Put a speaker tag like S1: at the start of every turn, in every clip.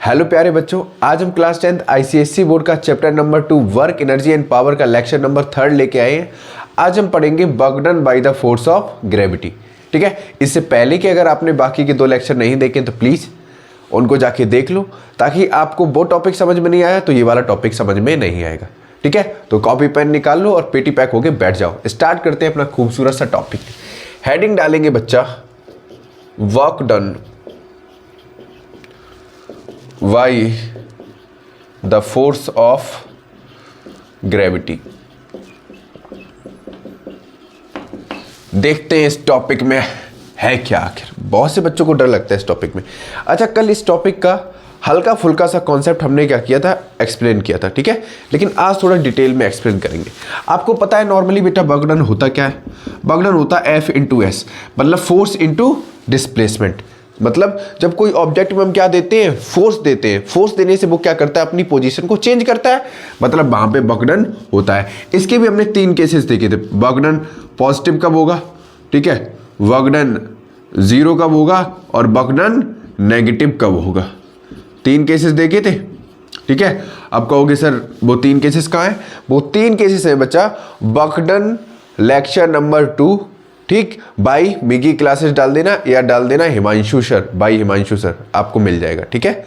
S1: Hello प्यारे बच्चों, आज हम क्लास 10th आईसीएसई बोर्ड का chapter number 2 work energy and power का लेक्चर नंबर 3 लेके आए हैं। आज हम पढ़ेंगे work done by the force of gravity. ठीक है, इससे पहले कि अगर आपने बाकी के 2 लेक्चर नहीं देखे तो प्लीज़ उनको जाके देख लो, ताकि आपको वो टॉपिक समझ में नहीं आया तो ये वाला टॉपिक समझ में नहीं आएगा। ठीक है, तो कॉपी पेन निकाल लो और पेटी पैक होके बैठ जाओ। स्टार्ट करते हैं अपना खूबसूरत सा टॉपिक। हेडिंग डालेंगे बच्चा work done by the force of gravity. देखते हैं इस टॉपिक में है क्या आखिर। बहुत से बच्चों को डर लगता है इस टॉपिक में। अच्छा, कल इस टॉपिक का हल्का फुल्का सा कॉन्सेप्ट हमने क्या किया था, एक्सप्लेन किया था। ठीक है, लेकिन आज थोड़ा डिटेल में एक्सप्लेन करेंगे। आपको पता है नॉर्मली बेटा वर्क डन होता क्या है? वर्क डन होता है F इंटू एस, मतलब फोर्स इंटू डिस्प्लेसमेंट। मतलब जब कोई ऑब्जेक्ट में हम क्या देते हैं, फोर्स देते हैं, फोर्स देने से वो क्या करता है, अपनी पोजीशन को चेंज करता है, मतलब वहां पे वर्क डन होता है। इसके भी हमने 3 केसेस देखे थे। वर्क डन पॉजिटिव कब होगा, ठीक है, वर्क डन 0 कब होगा और वर्क डन नेगेटिव कब होगा। 3 केसेस देखे थे। ठीक है, अब कहोगे सर वो 3 केसेस कहाँ हैं? वो 3 केसेस है बच्चा वर्क डन लेक्चर नंबर 2, ठीक, बाई मिगी क्लासेस डाल देना या डाल देना Himanshu sir, by Himanshu sir, आपको मिल जाएगा। ठीक है,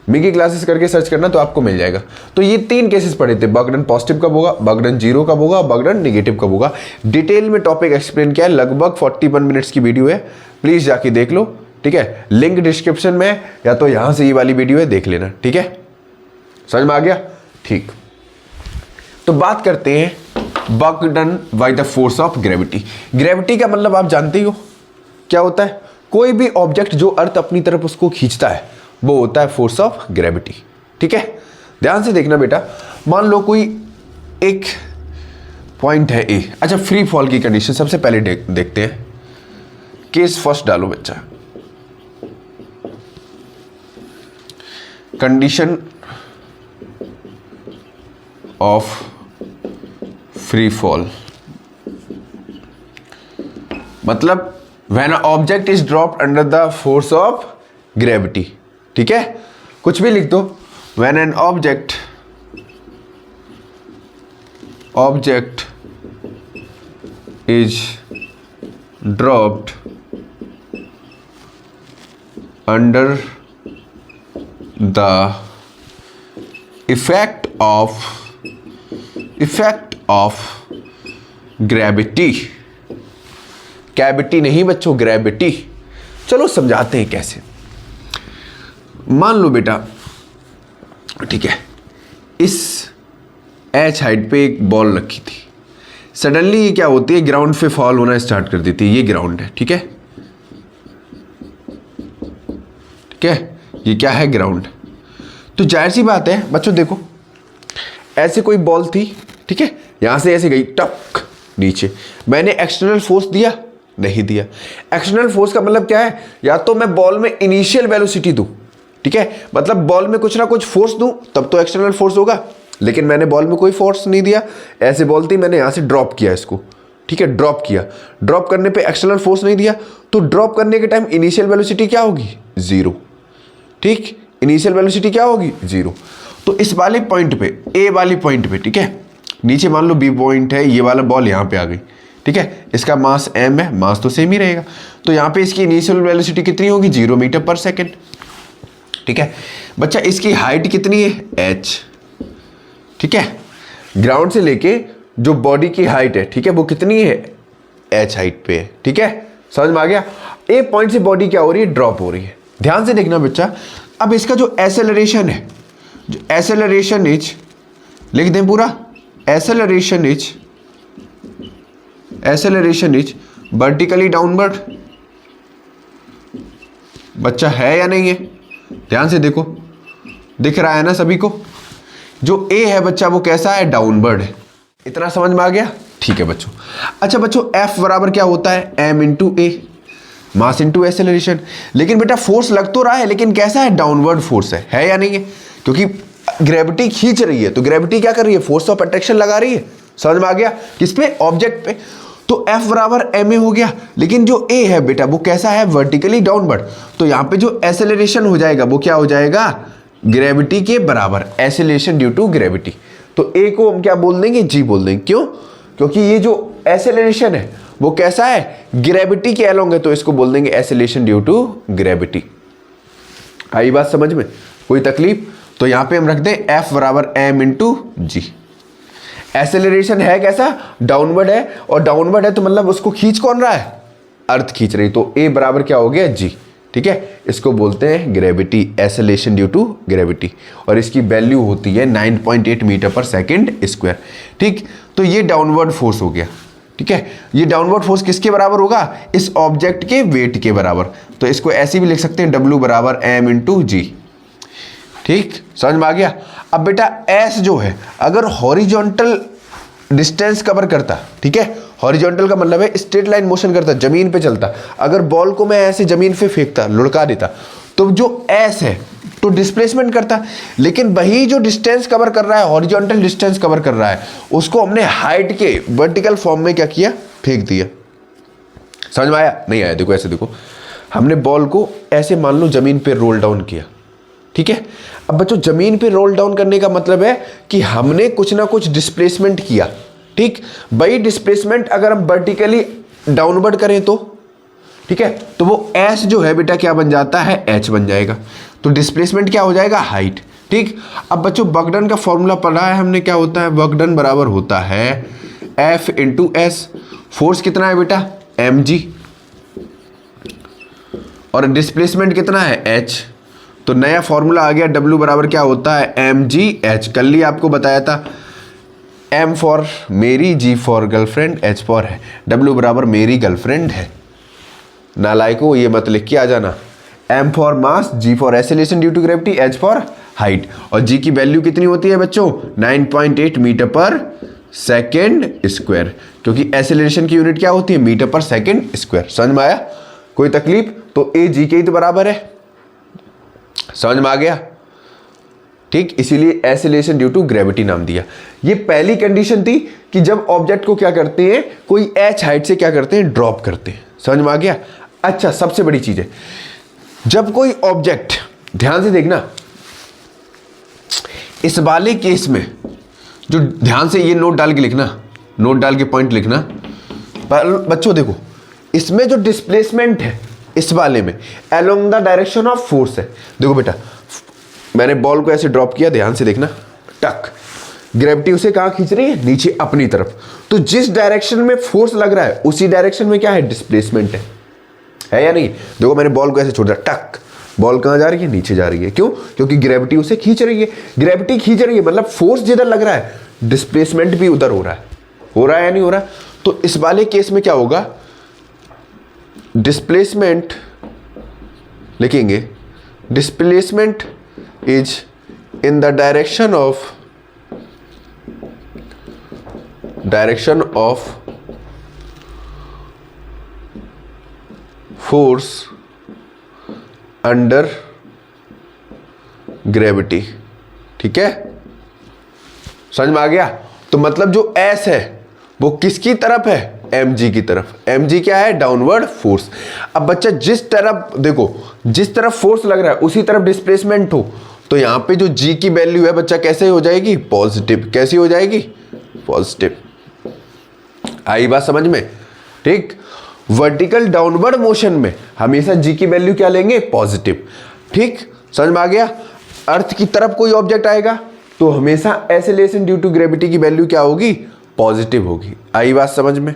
S1: मिगी क्लासेस करके सर्च करना तो आपको मिल जाएगा। तो ये 3 केसेस पढ़े थे, वर्क डन पॉजिटिव कब होगा, वर्क डन 0 कब होगा, वर्क डन नेगेटिव कब होगा। डिटेल में टॉपिक एक्सप्लेन किया है, लगभग 41 मिनट्स की वीडियो है, प्लीज जाके देख लो। ठीक है, लिंक डिस्क्रिप्शन में या तो यहां से ये वाली वीडियो है, देख लेना। ठीक है, समझ में आ गया? ठीक, तो बात करते हैं work done by the force of gravity. Gravity का मतलब आप जानते ही हो क्या होता है। कोई भी ऑब्जेक्ट जो अर्थ अपनी तरफ उसको खींचता है वो होता है फोर्स ऑफ ग्रेविटी। ठीक है, ध्यान से देखना बेटा। मान लो कोई एक पॉइंट है ए। अच्छा, फ्री फॉल की कंडीशन सबसे पहले देखते हैं। केस फर्स्ट डालो बच्चा। कंडीशन ऑफ फ्री फॉल मतलब when object is dropped under the force of gravity. ठीक है, कुछ भी लिख दो। When an object is dropped under the effect of gravity. Cavity नहीं बच्चों, ग्रेविटी। चलो समझाते हैं कैसे। मान लो बेटा, ठीक है, इस एच हाइट पे एक बॉल रखी थी। सडनली ये क्या होती है, ग्राउंड पे फॉल होना स्टार्ट कर देती है। ये ग्राउंड है, ठीक है, ठीक है, ये क्या है, ग्राउंड। तो जाहिर सी बात है बच्चों, देखो ऐसे कोई बॉल थी, ठीक है, यहां से ऐसे गई टक नीचे। मैंने एक्सटर्नल फोर्स दिया? नहीं दिया। एक्सटर्नल फोर्स का मतलब क्या है, या तो मैं बॉल में इनिशियल वेलोसिटी दूं, ठीक है, मतलब बॉल में कुछ ना कुछ फोर्स दूं तब तो एक्सटर्नल फोर्स होगा, लेकिन मैंने बॉल में कोई फोर्स नहीं दिया। ऐसे बॉल थी, मैंने यहां से ड्रॉप किया इसको, ठीक है, ड्रॉप किया। ड्रॉप करने पे एक्सटर्नल फोर्स नहीं दिया, तो ड्रॉप करने के टाइम इनिशियल वेलोसिटी क्या होगी, 0। ठीक, इनिशियल वेलोसिटी क्या होगी, 0। तो इस वाले पॉइंट पे, ए वाली पॉइंट पे, ठीक है, नीचे मान लो बी पॉइंट है, ये वाला बॉल यहाँ पे आ गई, ठीक है, इसका मास m है, मास तो सेम ही रहेगा। तो यहाँ पे इसकी इनिशियल वेलोसिटी कितनी होगी, 0 मीटर पर सेकेंड। ठीक है बच्चा, इसकी हाइट कितनी है, h। ठीक है, ग्राउंड से लेके जो बॉडी की हाइट है, ठीक है, वो कितनी है, h हाइट पे है। ठीक है, समझ में आ गया। ए पॉइंट से बॉडी क्या हो रही है, ड्रॉप हो रही है। ध्यान से देखना बच्चा। अब इसका जो एसेलरेशन है, जो एसेलरेशन इज, लिख दें पूरा, एसेलरेशन इज वर्टिकली डाउनवर्ड। बच्चा है या नहीं है, ध्यान से देखो, दिख रहा है ना सभी को। जो ए है बच्चा वो कैसा है, डाउनवर्ड है। इतना समझ में आ गया? ठीक है बच्चों। अच्छा बच्चों, एफ बराबर क्या होता है, एम इंटू ए, मास इंटू एसेलरेशन। लेकिन बेटा फोर्स लग तो रहा है, लेकिन कैसा है, डाउनवर्ड फोर्स है या नहीं है? क्योंकि ग्रेविटी खींच रही है, तो ग्रेविटी क्या कर रही है, फोर्स ऑफ अट्रैक्शन लगा रही है। समझ में आ गया? किस पे, ऑब्जेक्ट पे। तो F बराबर ma हो गया, लेकिन जो a है बेटा वो कैसा है, वर्टिकली डाउनवर्ड। तो यहाँ पे जो एसेलरेशन हो जाएगा वो क्या हो जाएगा, ग्रेविटी के बराबर, एसेलेरेशन ड्यू टू ग्रेविटी। तो a को हम क्या बोल देंगे, g बोल देंगे। क्यों, क्योंकि ये जो एसेलरेशन है वो कैसा है, ग्रेविटी के अलोंग है, तो इसको बोल देंगे एसेलेरेशन ड्यू टू ग्रेविटी। आई बात समझ में, कोई तकलीफ? तो यहां पे हम रख दें F बराबर m इंटू जी। एसेलरेशन है कैसा, डाउनवर्ड है, और डाउनवर्ड है तो मतलब उसको खींच कौन रहा है, अर्थ खींच रही। तो a बराबर क्या हो गया, g। ठीक है, इसको बोलते हैं gravity, acceleration due to gravity, और इसकी वैल्यू होती है 9.8 मीटर पर सेकेंड स्क्वायर। ठीक, तो ये डाउनवर्ड फोर्स हो गया। ठीक है, ये डाउनवर्ड फोर्स किसके बराबर होगा, इस ऑब्जेक्ट के वेट के बराबर। तो इसको ऐसे भी लिख सकते हैं, W बराबर m इंटू जी। ठीक, समझ में आ गया। अब बेटा S जो है अगर हॉरिजॉन्टल डिस्टेंस कवर करता, ठीक है, हॉरिजॉन्टल का मतलब है स्ट्रेट लाइन मोशन करता, जमीन पे चलता, अगर बॉल को मैं ऐसे जमीन पे फेंकता, लुढ़का देता, तो जो S है तो डिस्प्लेसमेंट करता। लेकिन वही जो डिस्टेंस कवर कर रहा है, हॉरिजॉन्टल डिस्टेंस कवर कर रहा है, उसको हमने हाइट के वर्टिकल फॉर्म में क्या किया, फेंक दिया। समझ में आया, नहीं आया? देखो ऐसे देखो, हमने बॉल को ऐसे मान लो जमीन पे रोल डाउन किया। ठीक है, अब बच्चों जमीन पे रोल डाउन करने का मतलब है कि हमने कुछ ना कुछ डिस्प्लेसमेंट किया। ठीक, वही डिस्प्लेसमेंट अगर हम वर्टिकली डाउनवर्ड करें तो, ठीक है, तो वो S जो है बेटा क्या बन जाता है, H बन जाएगा। तो डिस्प्लेसमेंट क्या हो जाएगा, हाइट। ठीक, अब बच्चों वर्क डन का फॉर्मूला पढ़ा है हमने, क्या होता है, वर्क डन बराबर होता है F इंटू एस। फोर्स कितना है बेटा, mg, और डिस्प्लेसमेंट कितना है, h। तो नया फॉर्मूला आ गया, W बराबर क्या होता है, mgh। कल ही आपको बताया था, M फॉर मेरी, G for girlfriend, H for है, W बराबर मेरी गर्लफ्रेंड है। नालायको ये मत लिख के आ जाना। M for mass, G for acceleration due to gravity, H for height. और G की वैल्यू कितनी होती है बच्चों, 9.8 मीटर पर सेकेंड स्क्वायर, क्योंकि एसेलेरेशन की यूनिट क्या होती है, मीटर पर सेकेंड स्क्वायर। समझ में आया, कोई तकलीफ? तो A G के ही तो बराबर है, समझ में आ गया। ठीक, इसीलिए एसेलेरेशन ड्यू टू ग्रेविटी नाम दिया। ये पहली कंडीशन थी कि जब ऑब्जेक्ट को क्या करते हैं, कोई h हाइट से क्या करते हैं, ड्रॉप करते हैं। समझ में आ गया। अच्छा, सबसे बड़ी चीज है, जब कोई ऑब्जेक्ट, ध्यान से देखना, इस वाले केस में जो, ध्यान से ये नोट डाल के लिखना, नोट डाल के पॉइंट लिखना। पर बच्चों देखो, इसमें जो डिस्प्लेसमेंट है इस वाले में along the direction of force है। देखो बेटा, मैंने बॉल को ऐसे ड्रॉप किया, ध्यान से देखना, टक, ग्रेविटी उसे कहाँ खींच रही है, नीचे अपनी तरफ। तो जिस डायरेक्शन में फोर्स लग रहा है उसी डायरेक्शन में क्या है, डिस्प्लेसमेंट है या नहीं? देखो मैंने बॉल को ऐसे छोड़ दिया, टक, बॉल कहाँ जा रही है, नीचे जा रही है। क्यों? क्योंकि ग्रेविटी उसे खींच रही है। ग्रेविटी खींच रही है मतलब फोर्स जिधर लग रहा है डिस्प्लेसमेंट भी उधर हो रहा है। हो रहा है या नहीं हो रहा? तो इस वाले केस में क्या होगा, डिस्प्लेसमेंट लिखेंगे, displacement is in the direction of force under gravity. ठीक है, समझ में आ गया? तो मतलब जो S है वो किसकी तरफ है, mg की तरफ। mg क्या है, डाउनवर्ड फोर्स। अब बच्चा जिस तरफ, देखो जिस तरफ फोर्स लग रहा है उसी तरफ डिस्प्लेसमेंट हो, तो यहां पे जो g की वैल्यू है बच्चा कैसे हो जाएगी, पॉजिटिव। कैसी हो जाएगी, पॉजिटिव। आई बात समझ में? ठीक, वर्टिकल डाउनवर्ड मोशन में हमेशा g की वैल्यू क्या लेंगे, पॉजिटिव। ठीक, समझ में आ गया? अर्थ की तरफ कोई ऑब्जेक्ट आएगा तो हमेशा एसेलेरेशन ड्यू टू ग्रेविटी की वैल्यू क्या होगी, पॉजिटिव होगी। आई बात समझ में?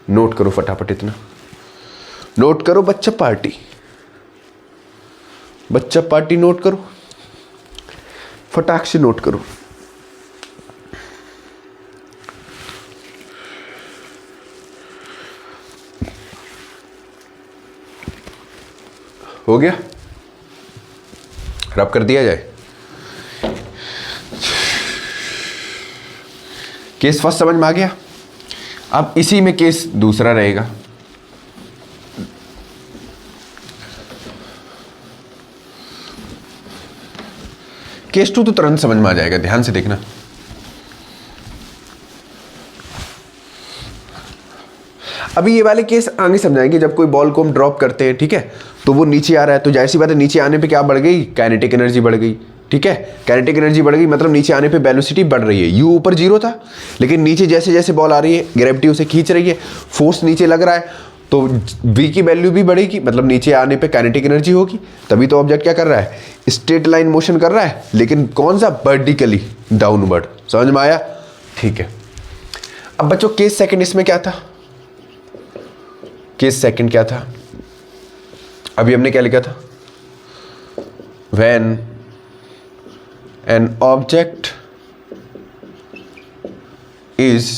S1: नोट करो फटाफट, इतना नोट करो बच्चा पार्टी, बच्चा पार्टी नोट करो, फटाक से नोट करो। हो गया, रब कर दिया जाए। केस फर्स्ट समझ में आ गया। अब इसी में केस दूसरा रहेगा। केस 2 तो तुरंत समझ में आ जाएगा, ध्यान से देखना। अभी ये वाले केस आगे समझाएंगे, जब कोई बॉल को हम ड्रॉप करते हैं, ठीक है, तो वो नीचे आ रहा है, तो जाहिर सी बात है नीचे आने पे क्या बढ़ गई, काइनेटिक एनर्जी बढ़ गई, ठीक है, काइनेटिक एनर्जी बढ़ गई, मतलब नीचे आने पे वेलोसिटी बढ़ रही है। यू ऊपर 0 था, लेकिन नीचे जैसे जैसे बॉल आ रही है ग्रेविटी उसे खींच रही है, फोर्स नीचे लग रहा है, तो v की वैल्यू भी बढ़ेगी, मतलब नीचे आने पे काइनेटिक एनर्जी होगी, तभी तो ऑब्जेक्ट क्या कर रहा है, स्ट्रेट लाइन मोशन कर रहा है, लेकिन कौन सा, वर्टिकली डाउनवर्ड। समझ में आया? ठीक है। अब बच्चों केस सेकंड इसमें क्या था, केस सेकंड क्या था, अभी हमने क्या लिखा था, when an object is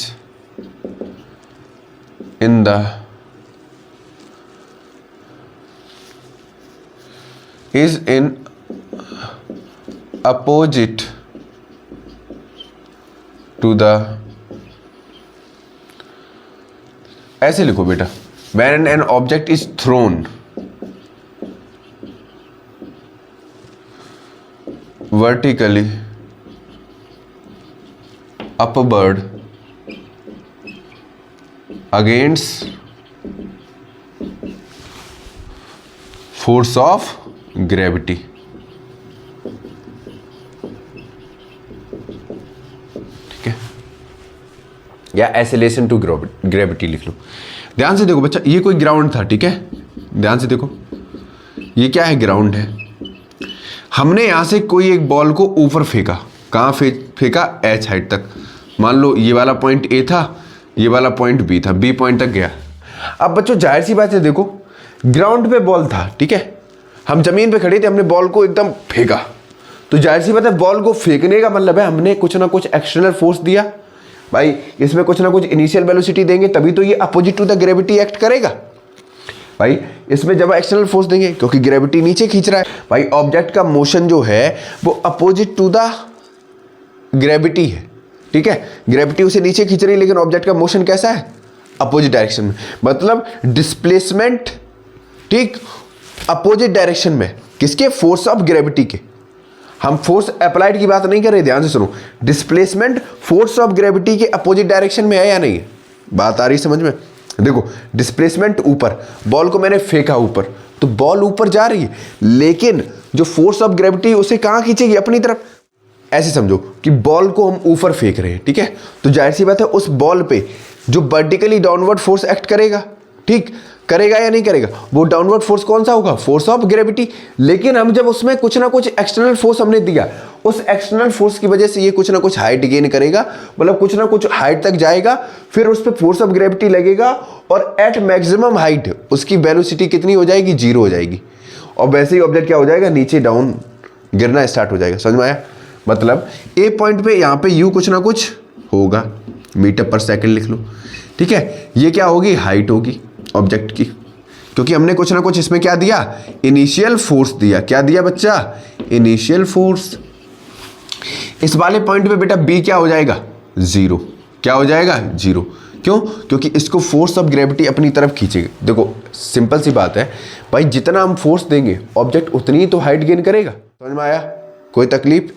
S1: in the is in opposite to the, ऐसे लिखो बेटा, when an object is thrown vertically upward against force of gravity. ठीक है, या एसेलेशन टू ग्रेविटी लिख लो। ध्यान से देखो बच्चा, ये कोई ग्राउंड था, ठीक है, ध्यान से देखो, ये क्या है, ग्राउंड है। हमने यहां से कोई एक बॉल को ऊपर फेंका, कहां फेंका, एच हाइट तक। मान लो ये वाला पॉइंट ए था, ये वाला पॉइंट बी था, बी पॉइंट तक गया। अब बच्चों जाहिर सी बात है, देखो ग्राउंड पे बॉल था, ठीक है, हम जमीन पे खड़े थे, हमने बॉल को एकदम फेंका, तो जाहिर सी बात है बॉल को फेंकने का मतलब है हमने कुछ ना कुछ एक्सटर्नल फोर्स दिया। भाई इसमें कुछ ना कुछ इनिशियल वेलोसिटी देंगे, तभी तो ये opposite to the gravity act करेगा। भाई इसमें जब एक्सटर्नल फोर्स देंगे, क्योंकि ग्रेविटी नीचे खींच रहा है, भाई ऑब्जेक्ट का मोशन जो है वो अपोजिट टू द ग्रेविटी है, ठीक है, ग्रेविटी उसे नीचे खींच रही है, लेकिन ऑब्जेक्ट का मोशन कैसा है, अपोजिट डायरेक्शन में, मतलब डिस्प्लेसमेंट, ठीक, अपोजिट डायरेक्शन में, किसके, फोर्स ऑफ ग्रेविटी के। हम फोर्स अप्लाइड की बात नहीं कर रहे, ध्यान से सुनो, डिस्प्लेसमेंट फोर्स ऑफ ग्रेविटी के अपोजिट डायरेक्शन में है या नहीं है, बात आ रही समझ में। देखो डिस्प्लेसमेंट ऊपर, बॉल को मैंने फेंका ऊपर, तो बॉल ऊपर जा रही है, लेकिन जो फोर्स ऑफ ग्रेविटी उसे कहां खींचेगी, अपनी तरफ। ऐसे समझो कि बॉल को हम ऊपर फेंक रहे हैं, ठीक है, तो जाहिर सी बात है उस बॉल पे जो वर्टिकली डाउनवर्ड फोर्स एक्ट करेगा, ठीक, करेगा या नहीं करेगा, वो डाउनवर्ड फोर्स कौन सा होगा, फोर्स ऑफ ग्रेविटी। लेकिन हम जब उसमें कुछ ना कुछ एक्सटर्नल फोर्स हमने दिया, उस एक्सटर्नल फोर्स की वजह से ये कुछ ना कुछ हाइट गेन करेगा, मतलब कुछ ना कुछ हाइट तक जाएगा, फिर उस पर फोर्स ऑफ ग्रेविटी लगेगा, और एट मैक्सिमम हाइट उसकी वेलोसिटी कितनी हो जाएगी, 0 हो जाएगी, और वैसे ही ऑब्जेक्ट क्या हो जाएगा, नीचे डाउन गिरना स्टार्ट हो जाएगा। समझ में आया? मतलब ए पॉइंट पे यहाँ पे यू कुछ ना कुछ होगा, मीटर पर सेकंड लिख लो, ठीक है, ये क्या होगी, हाइट होगी ऑब्जेक्ट की, क्योंकि हमने कुछ ना कुछ इसमें क्या दिया, इनिशियल फोर्स दिया। क्या दिया बच्चा, इनिशियल फोर्स। इस वाले पॉइंट पे बेटा बी क्या हो जाएगा, 0। क्या हो जाएगा, 0। क्यों, क्योंकि इसको फोर्स ऑफ ग्रेविटी अपनी तरफ खींचेगी। देखो सिंपल सी बात है भाई, जितना हम फोर्स देंगे ऑब्जेक्ट उतनी ही तो हाइट गेन करेगा। समझ में आया, कोई तकलीफ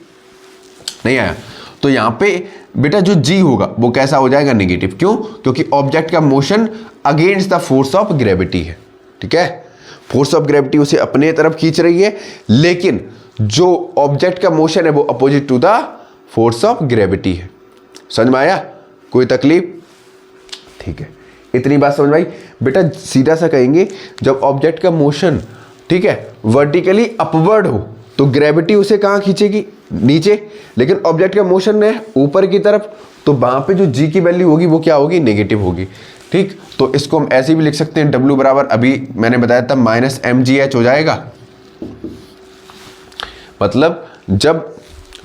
S1: नहीं आया? तो यहाँ पे बेटा जो जी होगा वो कैसा हो जाएगा, नेगेटिव। क्यों, क्योंकि ऑब्जेक्ट का motion against the force of gravity है, ठीक है, फोर्स ऑफ ग्रेविटी उसे अपने तरफ खींच रही है, लेकिन जो ऑब्जेक्ट का मोशन है वो opposite to the force of gravity है। समझ में आया, कोई तकलीफ? ठीक है, इतनी बात समझ में आई बेटा। सीधा सा कहेंगे, जब ऑब्जेक्ट का मोशन, ठीक है, वर्टिकली अपवर्ड हो तो ग्रेविटी उसे कहाँ खींचेगी, नीचे, लेकिन ऑब्जेक्ट का मोशन है ऊपर की तरफ, तो वहां पे जो जी की वैल्यू होगी वो क्या होगी, नेगेटिव होगी। ठीक, तो इसको हम ऐसे भी लिख सकते हैं, W बराबर, अभी मैंने बताया था, -mgh हो जाएगा। मतलब जब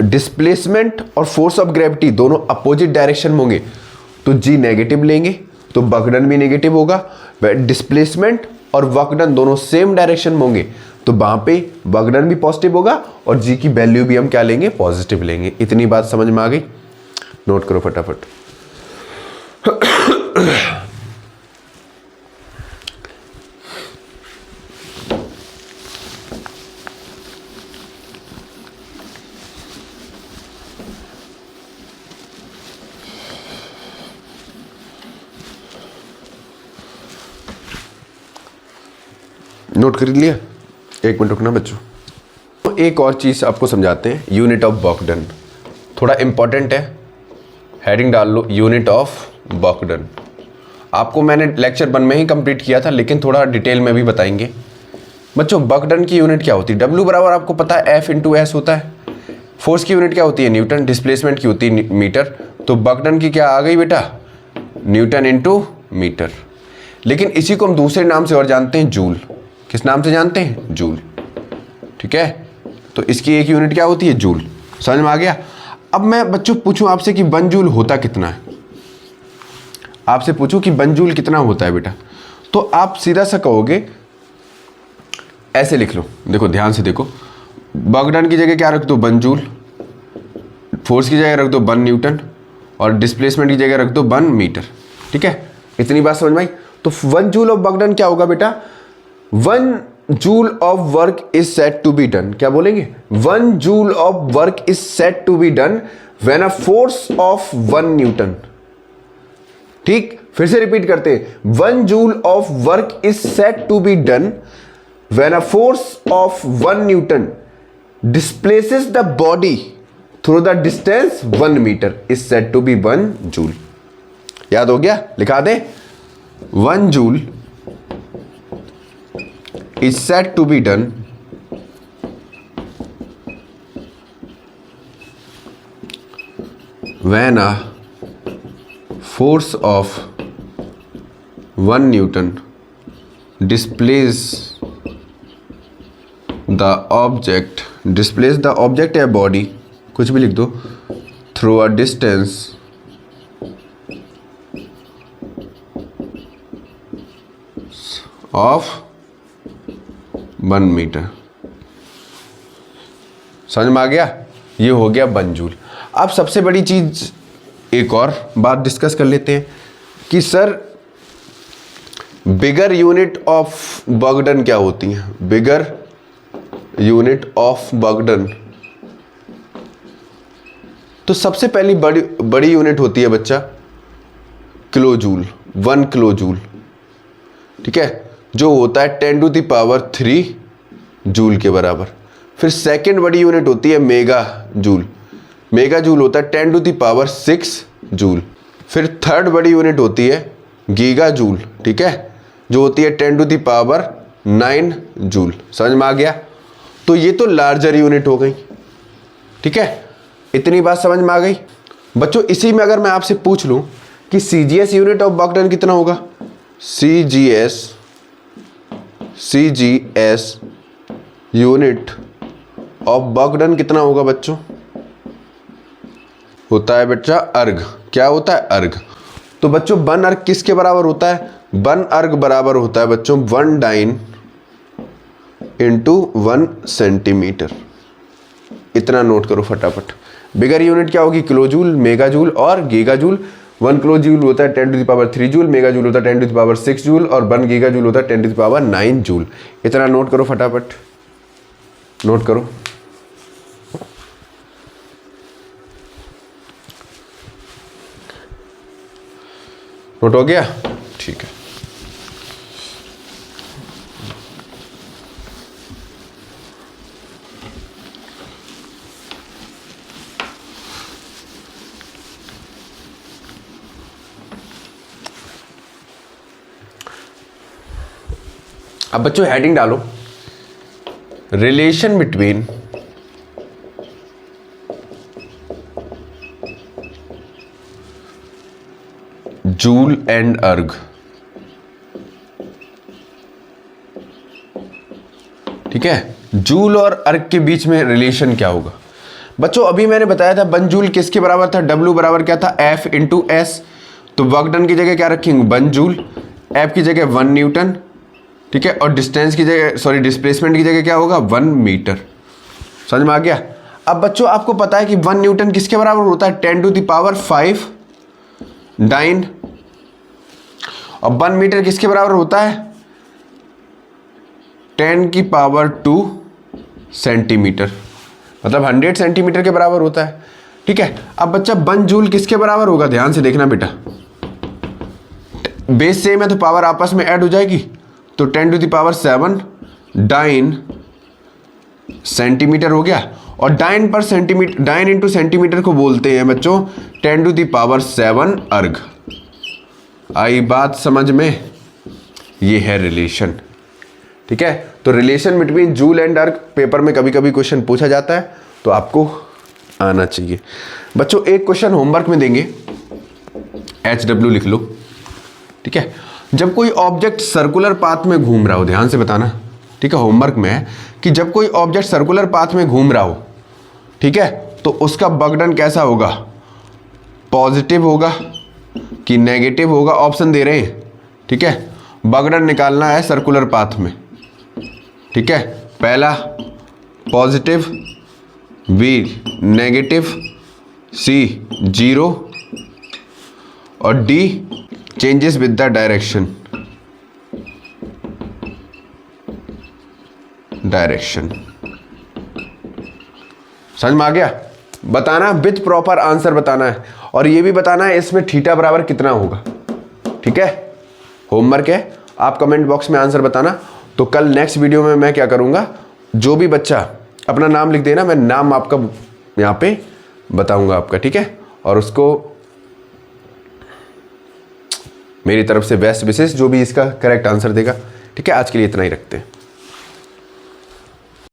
S1: डिस्प्लेसमेंट और फोर्स ऑफ ग्रेविटी दोनों अपोजिट डायरेक्शन में होंगे तो जी नेगेटिव लेंगे, तो वर्क डन भी नेगेटिव होगा। डिस्प्लेसमेंट और वर्क डन दोनों सेम डायरेक्शन में होंगे तो वहां पे वर्क डन भी पॉजिटिव होगा, और जी की वैल्यू भी हम क्या लेंगे, पॉजिटिव लेंगे। इतनी बात समझ में आ गई? नोट करो फटाफट। नोट कर लिया? एक मिनट रुकना बच्चों। तो एक और चीज़ आपको समझाते हैं, यूनिट ऑफ बॉकडन, थोड़ा इंपॉर्टेंट है, हेडिंग डाल लो, यूनिट ऑफ बॉकडन। आपको मैंने लेक्चर 1 में ही कंप्लीट किया था, लेकिन थोड़ा डिटेल में भी बताएंगे। बच्चों बॉकडन की यूनिट क्या होती है? W बराबर आपको पता है F/S होता है। फोर्स की यूनिट क्या होती है? न्यूटन। डिस्प्लेसमेंट की होती है मीटर। तो बॉकडन की क्या आ गई बेटा? Newton into metre. लेकिन इसी को हम दूसरे नाम से और जानते हैं, जूल। किस नाम से जानते हैं? जूल। ठीक है, तो इसकी एक यूनिट क्या होती है? जूल। समझ में आ गया? अब मैं बच्चों पूछूं आपसे कि 1 जूल होता कितना है? आपसे पूछूं कि 1 जूल कितना होता है बेटा, तो आप सीधा सा कहोगे, ऐसे लिख लो, देखो ध्यान से देखो, बॉकडन की जगह क्या रख दो? 1 जूल। फोर्स की जगह रख दो 1 न्यूटन, और डिस्प्लेसमेंट की जगह रख दो 1 मीटर। ठीक है, इतनी बात समझ में आई? तो 1 जूल ऑफ बॉकडन क्या होगा बेटा? 1 joule of work is said to be done. क्या बोलेंगे? 1 joule of work is said to be done when a force of 1 newton. ठीक, फिर से रिपीट करते हैं, 1 joule of work is said to be done when a force of 1 newton displaces the body through the distance 1 meter is said to be 1 joule। याद हो गया? लिखा दे, 1 joule is said to be done when a force of 1 newton displaces the object या body, कुछ भी लिख दो, through a distance of 1 metre. समझ में आ गया? ये हो गया 1 जूल। अब सबसे बड़ी चीज एक और बात डिस्कस कर लेते हैं कि सर बिगर यूनिट ऑफ बॉकडन क्या होती है? बिगर यूनिट ऑफ बॉकडन, तो सबसे पहली बड़ी यूनिट होती है बच्चा किलो जूल, 1 किलो जूल। ठीक है, जो होता है 10⁻³ जूल के बराबर। फिर सेकंड बड़ी यूनिट होती है मेगा जूल। मेगा जूल होता है 10⁶ जूल। फिर थर्ड बड़ी यूनिट होती है गीगा जूल। ठीक है, जो होती है 10⁹ जूल। समझ में आ गया? तो ये तो लार्जर यूनिट हो गई। ठीक है, इतनी बात समझ में आ गई बच्चों। इसी में अगर मैं आपसे पूछ लूं कि CGS यूनिट ऑफ बॉकडन कितना होगा? CGS यूनिट ऑफ बॉकडन कितना होगा बच्चों? होता है बच्चा अर्ग। क्या होता है? अर्ग। तो बच्चों 1 अर्ग किसके बराबर होता है? 1 अर्ग बराबर होता है बच्चों 1 डाइन इंटू 1 सेंटीमीटर। इतना नोट करो फटाफट। बिगर यूनिट क्या होगी? किलो जूल, मेगा जूल और गीगा जूल। 1 किलो जूल होता है 10⁻³ जूल, मेगा जूल होता है 10⁻6 जूल और 1 गीगा जूल होता है 10⁹ जूल। इतना नोट करो फटाफट, नोट करो। नोट हो गया? ठीक है। अब बच्चों हेडिंग डालो, रिलेशन बिटवीन जूल एंड अर्ग। ठीक है, जूल और अर्ग के बीच में रिलेशन क्या होगा? बच्चों अभी मैंने बताया था 1 जूल किसके बराबर था? W बराबर क्या था? F/S। तो बॉकडन की जगह क्या रखेंगे? 1 जूल। F की जगह 1 न्यूटन। ठीक है, और डिस्टेंस की जगह डिस्प्लेसमेंट की जगह क्या होगा? 1 मीटर। समझ में आ गया? अब बच्चों आपको पता है कि 1 न्यूटन किसके बराबर होता है? 10⁵ डाइन। और 1 मीटर किसके बराबर होता है? 10⁻² सेंटीमीटर, मतलब 100 सेंटीमीटर के बराबर होता है। ठीक है, अब बच्चा 1 जूल किसके बराबर होगा? ध्यान से देखना बेटा, बेस सेम है तो पावर आपस में ऐड हो जाएगी। तो 10⁻⁷ डाइन सेंटीमीटर हो गया, और डाइन पर सेंटीमीटर, डाइन इंटू सेंटीमीटर को बोलते हैं बच्चों 10⁻7 अर्ग। आई बात समझ में? ये है रिलेशन, ठीक है। तो रिलेशन बिटवीन जूल एंड अर्ग पेपर में कभी कभी क्वेश्चन पूछा जाता है, तो आपको आना चाहिए बच्चों। एक क्वेश्चन होमवर्क में देंगे, HW लिख लो, ठीक है। जब कोई ऑब्जेक्ट सर्कुलर पाथ में घूम रहा हो, ध्यान से बताना, ठीक है। होमवर्क में है कि जब कोई ऑब्जेक्ट सर्कुलर पाथ में घूम रहा हो, ठीक है, तो उसका वर्क डन कैसा होगा? पॉजिटिव होगा कि नेगेटिव होगा? ऑप्शन दे रहे हैं, ठीक है। वर्क डन निकालना है सर्कुलर पाथ में, ठीक है। पहला पॉजिटिव, बी नेगेटिव, सी 0 और D changes with the direction. समझ में आ गया? बताना विथ प्रॉपर आंसर बताना है, और ये भी बताना है इसमें थीटा बराबर कितना होगा, ठीक है। होमवर्क है, आप कमेंट बॉक्स में आंसर बताना। तो कल नेक्स्ट वीडियो में मैं क्या करूंगा, जो भी बच्चा अपना नाम लिख देना, मैं नाम आपका यहाँ पे बताऊंगा आपका, ठीक है। और उसको मेरी तरफ से बेस्ट विशेष, जो भी इसका करेक्ट आंसर देगा, ठीक है। आज के लिए इतना ही रखते हैं।